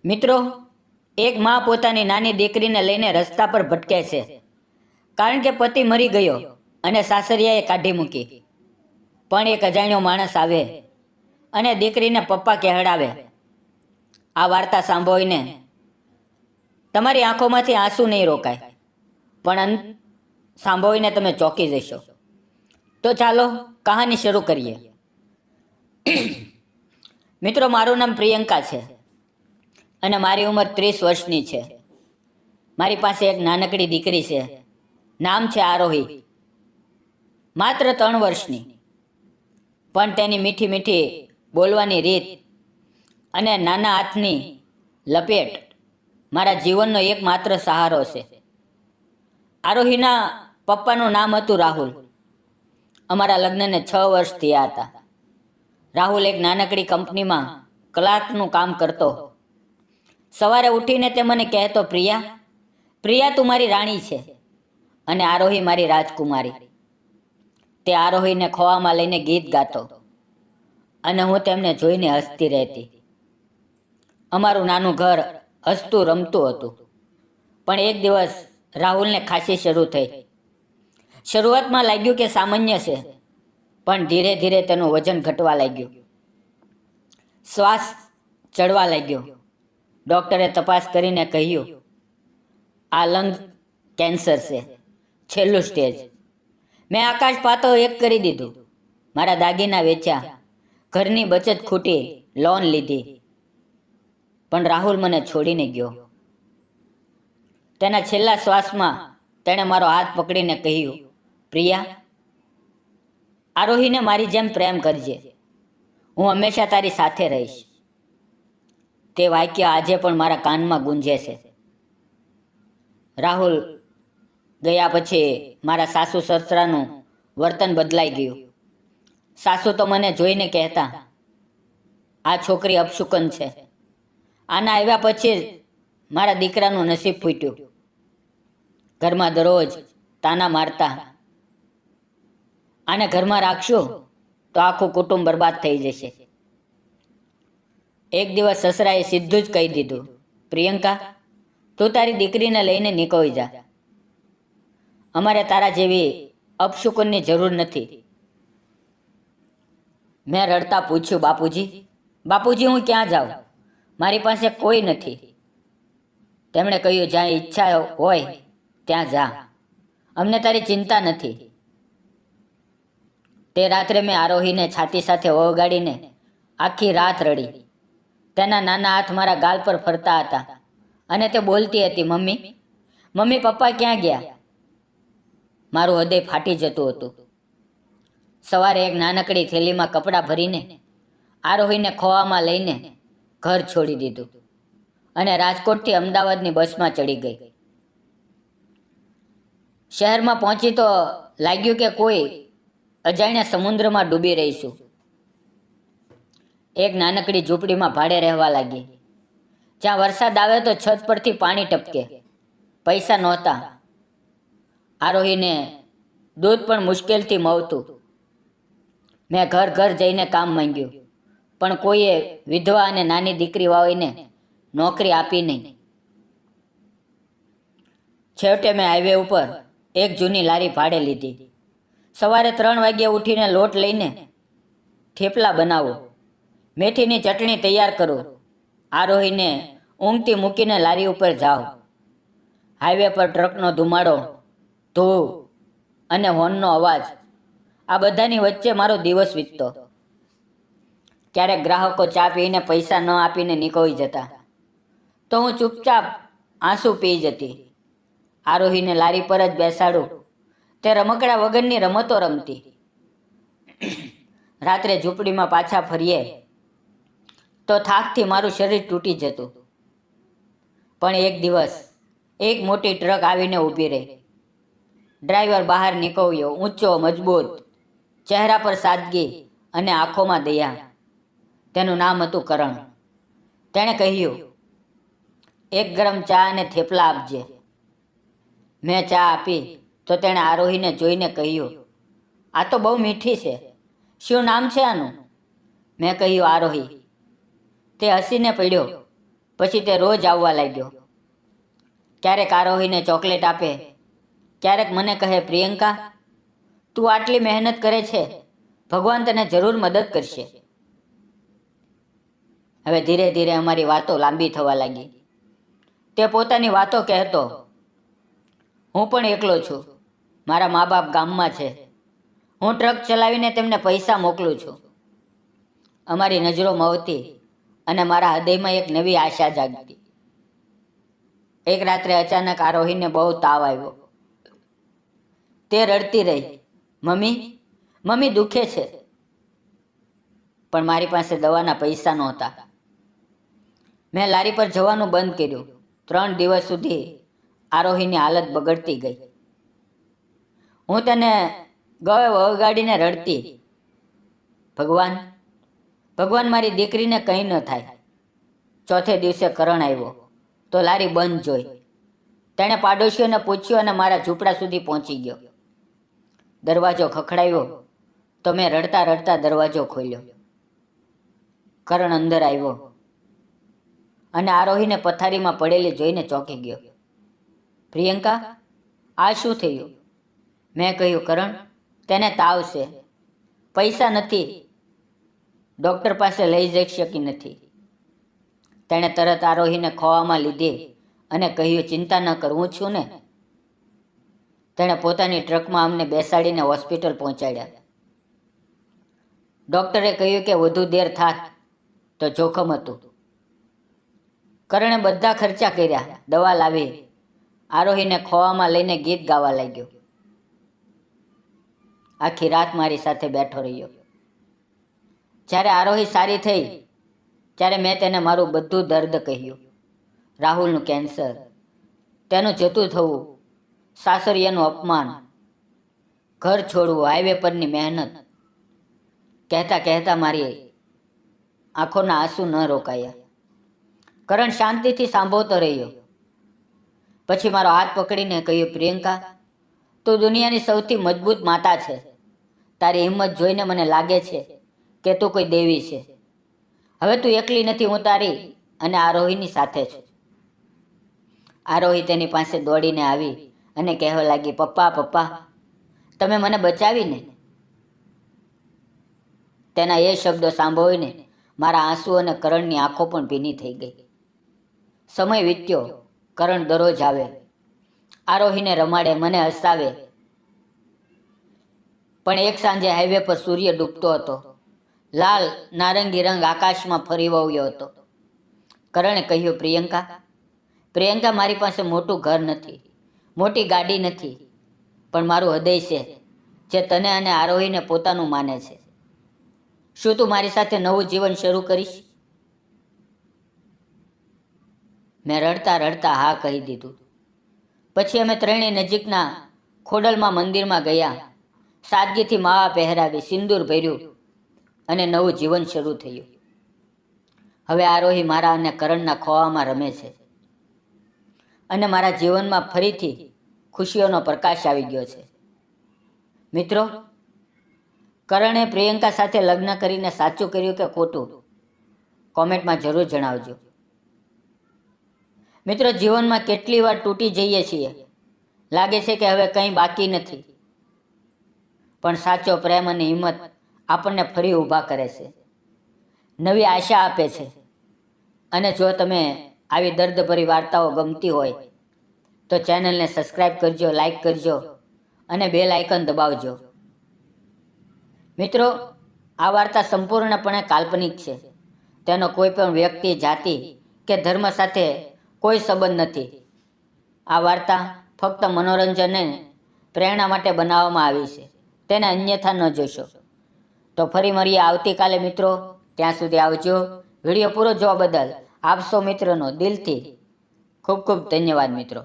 મિત્રો, એક મા પોતાની નાની દીકરીને લઈને રસ્તા પર ભટકે છે, કારણ કે પતિ મરી ગયો અને સાસરિયાએ કાઢી મૂકી. પણ એક અજાણ્યો માણસ આવે અને દીકરીને પપ્પા કહેવડાવે. આ વાર્તા સાંભળીને તમારી આંખોમાંથી આંસુ નહીં રોકાય, પણ અંત સાંભળીને તમે ચોંકી જશો. તો ચાલો કહાની શરૂ કરીએ. મિત્રો, મારું નામ પ્રિયંકા છે અને મારી ઉંમર 30 વર્ષની છે. મારી પાસે એક નાનકડી દીકરી છે. નામ છે આરોહી. માત્ર 3 વર્ષની, પણ તેની મીઠી મીઠી બોલવાની રીત અને નાના હાથની લપેટ મારા જીવનનો એકમાત્ર સહારો છે. આરોહીના પપ્પાનું નામ હતું રાહુલ. અમારા લગ્નને 6 વર્ષ થયા હતા. રાહુલ એક નાનકડી કંપનીમાં ક્લાર્કનું કામ કરતો. સવારે ઉઠીને તે મને કહેતો, પ્રિયા, પ્રિયા તું મારી રાણી છે અને આરોહી મારી રાજકુમારી. તે આરોહીને ખોવામાં લઈને ગીત ગાતો અને હું તેમને જોઈને હસતી રહેતી. અમારું નાનું ઘર હસતું રમતું હતું. પણ એક દિવસ રાહુલને ખાંસી શરૂ થઈ. શરૂઆતમાં લાગ્યું કે સામાન્ય છે, પણ ધીરે ધીરે તેનું વજન ઘટવા લાગ્યું. શ્વાસ ચડવા લાગ્યો. ડૉક્ટરે તપાસ કરીને કહ્યું, આ લંગ કેન્સર છે, છેલ્લું સ્ટેજ. મેં આકાશ પાતો એક કરી દીધું. મારા દાગીના વેચ્યા, ઘરની બચત ખૂટી, લોન લીધી. પણ રાહુલ મને છોડીને ગયો. તેના છેલ્લા શ્વાસમાં તેણે મારો હાથ પકડીને કહ્યું, પ્રિયા, આરોહીને મારી જેમ પ્રેમ કરજે. હું હંમેશા તારી સાથે રહીશ. તે વાક્ય આજે પણ મારા કાનમાં ગુંજે છે. રાહુલ ગયા પછી મારા સાસુ સસરાનું વર્તન બદલાઈ ગયું. સાસુ તો મને જોઈને કહેતા, આ છોકરી અપશુકન છે. આના આવ્યા પછી જ મારા દીકરાનું નસીબ ફૂટ્યું. ઘરમાં દરરોજ તાના મારતા, આને ઘરમાં રાખશો તો આખું કુટુંબ બરબાદ થઈ જશે. એક દિવસ સસરાએ સીધું જ કહી દીધું, પ્રિયંકા, તું તારી દીકરીને લઈને નીકળી જા. અમારે તારા જેવી અપશુકનની જરૂર નથી. મેં રડતા પૂછ્યું, બાપુજી, બાપુજી, હું ક્યાં જાઉં? મારી પાસે કોઈ નથી. તેમણે કહ્યું, જ્યાં ઈચ્છા હોય ત્યાં જા. અમને તારી ચિંતા નથી. તે રાત્રે મેં આરોહીને છાતી સાથે ઓગાડીને આખી રાત રડી. તેના નાના હાથ મારા ગાલ પર ફરતા હતા અને તે બોલતી હતી, મમ્મી, મમ્મી, પપ્પા ક્યાં ગયા? મારું હૃદય ફાટી જતું હતું. સવારે એક નાનકડી થેલીમાં કપડાં ભરીને આરોહીને ખોવામાં લઈને ઘર છોડી દીધું અને રાજકોટથી અમદાવાદની બસમાં ચડી ગઈ. શહેરમાં પહોંચી તો લાગ્યું કે કોઈ અજાણ્યા સમુદ્રમાં ડૂબી રહીશું. એક નાનકડી ઝૂંપડીમાં ભાડે રહેવા લાગી, જ્યાં વરસાદ આવે તો છત પરથી પાણી ટપકે. પૈસા નહોતા. આરોહીને દૂધ પણ મુશ્કેલથી મળતું. મેં ઘર ઘર જઈને કામ માંગ્યું, પણ કોઈએ વિધવા અને નાની દીકરી વાળીને નોકરી આપી નહીં. છેવટે મેં હાઈવે ઉપર એક જૂની લારી ભાડે લીધી. સવારે 3 વાગ્યે ઉઠીને લોટ લઈને થેપલા બનાવો, મેથીની ચટણી તૈયાર કરો, આરોહીને ઊંઘતી મૂકીને લારી ઉપર જાઓ. હાઈવે પર ટ્રકનો ધુમાડો, ધૂળ અને હોર્નનો અવાજ, આ બધાની વચ્ચે મારો દિવસ વીતતો. ક્યારેક ગ્રાહકો ચા પીને પૈસા ન આપીને નીકળી જતા, તો હું ચૂપચાપ આંસુ પી જતી. આરોહીને લારી પર જ બેસાડું. તે રમકડા વગરની રમતો રમતી. રાત્રે ઝૂંપડીમાં પાછા ફરીએ તો થાકથી મારું શરીર તૂટી જતું. પણ એક દિવસ એક મોટી ટ્રક આવીને ઊભી રહી. ડ્રાઈવર બહાર નીકળ્યો, ઊંચો, મજબૂત, ચહેરા પર સાદગી અને આંખોમાં દયા. તેનું નામ હતું કરણ. તેણે કહ્યું, એક ગરમ ચા અને થેપલા આપજે. મેં ચા આપી તો તેણે આરોહીને જોઈને કહ્યું, આ તો બહુ મીઠી છે. શું નામ છે આનું? મેં કહ્યું, આરોહી. તે હસીને પડ્યો પછી તે રોજ આવવા લાગ્યો. ક્યારેક આરોહીને ચોકલેટ આપે, ક્યારેક મને કહે, પ્રિયંકા, તું આટલી મહેનત કરે છે, ભગવાન તને જરૂર મદદ કરશે. હવે ધીરે ધીરે અમારી વાતો લાંબી થવા લાગી. તે પોતાની વાતો કહેતો, હું પણ એકલો છું, મારા મા બાપ ગામમાં છે, હું ટ્રક ચલાવીને તેમને પૈસા મોકલું છું. અમારી નજરો મવતી અને મારા હૃદયમાં એક નવી આશા જાગતી. એક રાત્રે અચાનક આરોહીને બહુ તાવ આવ્યો. તે રડતી રહી, મમ્મી, મમ્મી દુખે છે. પણ મારી પાસે દવાના પૈસા નહોતા. મેં લારી પર જવાનું બંધ કર્યું. 3 દિવસ સુધી આરોહીની હાલત બગડતી ગઈ. હું તેને વગાડીને રડતી, ભગવાન, ભગવાન, મારી દીકરીને કંઈ ન થાય. ચોથે દિવસે કરણ આવ્યો તો લારી બંધ જોઈ. તેણે પાડોશીઓને પૂછ્યું અને મારા ઝૂંપડા સુધી પહોંચી ગયો. દરવાજો ખખડાવ્યો તો મેં રડતા રડતા દરવાજો ખોલ્યો. કરણ અંદર આવ્યો અને આરોહીને પથારીમાં પડેલી જોઈને ચોંકી ગયો. પ્રિયંકા, આ શું થયું? મેં કહ્યું, કરણ, તેને તાવ છે, પૈસા નથી, ડૉક્ટર પાસે લઈ જઈ શકી નથી. તેણે તરત આરોહીને ખોવામાં લીધી અને કહ્યું, ચિંતા ન કર, હું છું ને. તેણે પોતાની ટ્રકમાં અમને બેસાડીને હોસ્પિટલ પહોંચાડ્યા. ડૉક્ટરે કહ્યું કે વધુ દેર થાત તો જોખમ હતું. કરણે બધા ખર્ચા કર્યા, દવા લાવી, આરોહીને ખોવામાં લઈને ગીત ગાવા લાગ્યો. આખી રાત મારી સાથે બેઠો રહ્યો. જ્યારે આરોહી સારી થઈ ત્યારે મેં તેને મારું બધું દર્દ કહ્યું. રાહુલનું કેન્સર, તેનું જતું થવું, સાસરિયાનું અપમાન, ઘર છોડવું, હાઈવે પરની મહેનત. કહેતા કહેતા મારી આંખોના આંસુ ન રોકાયા. કરણ શાંતિથી સાંભળતો રહ્યો. પછી મારો હાથ પકડીને કહ્યું, પ્રિયંકા, તું દુનિયાની સૌથી મજબૂત માતા છે. તારી હિંમત જોઈને મને લાગે છે કે તું કોઈ દેવી છે. હવે તું એકલી નથી, હું તારી અને આરોહીની સાથે છું. આરોહી તેની પાસે દોડીને આવી અને કહેવા લાગી, પપ્પા, પપ્પા, તમે મને બચાવીને. તેના એ શબ્દો સાંભળીને મારા આંસુ અને કરણની આંખો પણ ભીની થઈ ગઈ. સમય વીત્યો. કરણ દરરોજ આવે, આરોહીને રમાડે, મને હસાવે. પણ એક સાંજે હાઈવે પર સૂર્ય ડૂબતો હતો. લાલ નારંગી રંગ આકાશમાં ફરી વળ્યો હતો. કરણે કહ્યું, પ્રિયંકા, પ્રિયંકા, મારી પાસે મોટું ઘર નથી, મોટી ગાડી નથી, પણ મારું હૃદય છે જે તને અને આરોહીને પોતાનું માને છે. શું તું મારી સાથે નવું જીવન શરૂ કરીશ? મેં રડતા રડતા હા કહી દીધું. પછી અમે ત્રણેય નજીકના ખોડલમાં મંદિરમાં ગયા. સાદગીથી માવા પહેરાવી, સિંદૂર ભર્યું અને નવું જીવન શરૂ થયું. હવે આરોહી મારા અને કરણના ખોવામાં રમે છે અને મારા જીવનમાં ફરીથી ખુશીઓનો પ્રકાશ આવી ગયો છે. મિત્રો, કરણે પ્રિયંકા સાથે લગ્ન કરીને સાચું કર્યું કે ખોટું? કોમેન્ટમાં જરૂર જણાવજો. મિત્રો, જીવનમાં કેટલી વાર તૂટી જઈએ છીએ, લાગે છે કે હવે કંઈ બાકી નથી. પણ સાચો પ્રેમ અને હિંમત આપણને ફરી ઊભા કરે છે, નવી આશા આપે છે. અને જો તમે આવી દર્દભરી વાર્તાઓ ગમતી હોય તો ચેનલને સબસ્ક્રાઈબ કરજો, લાઈક કરજો અને બેલ આઇકન દબાવજો. મિત્રો, આ વાર્તા સંપૂર્ણપણે કાલ્પનિક છે. તેનો કોઈ પણ વ્યક્તિ, જાતિ કે ધર્મ સાથે કોઈ સંબંધ નથી. આ વાર્તા ફક્ત મનોરંજન અને પ્રેરણા માટે બનાવવામાં આવી છે. તેને અન્યથા ન જોશો. તો ફરી મળીએ આવતીકાલે મિત્રો. ત્યાં સુધી આવજો. વિડીયો પૂરો જોવા બદલ આપ સૌ મિત્રોનો દિલથી ખૂબ ખૂબ ધન્યવાદ મિત્રો.